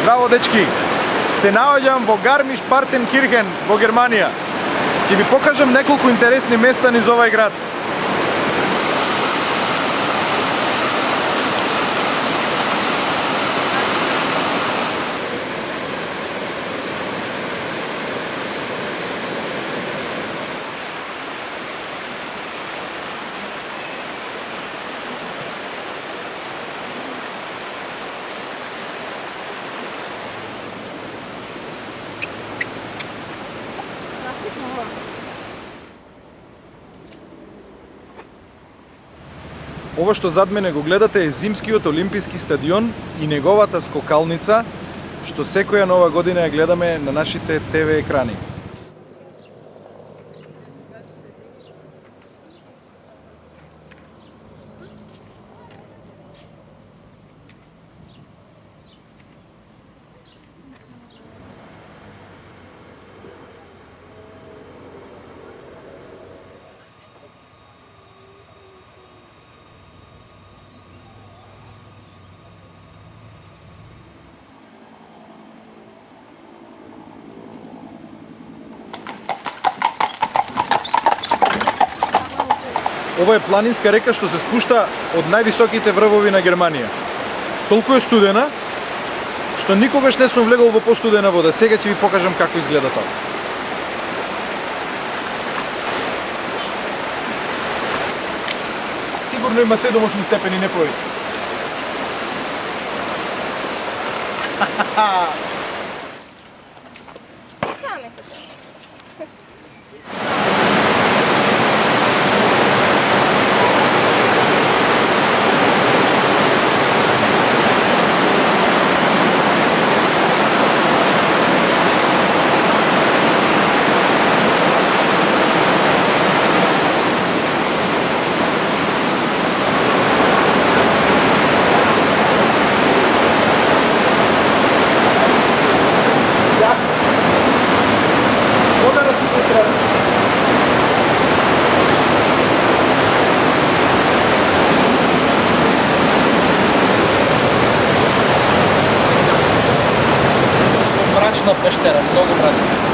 Здраво, дечки! Се наоѓам во Гармиш-Партенкирхен во Германија. Ќе ви покажам неколку интересни места низ овај град. Ова што зад мене го гледате е Зимскиот олимписки стадион и неговата скокалница, што секоја нова година ја гледаме на нашите ТВ екрани. Ова е планинска река што се спушта од највисоките врвови на Германија. Толку е студена, што никогаш не сум влегол во постудена вода. Сега ќе ви покажам како изгледа тоа. Сигурно има 7-8 степени, не повеќе. Мрачна пештера, многу мрачна.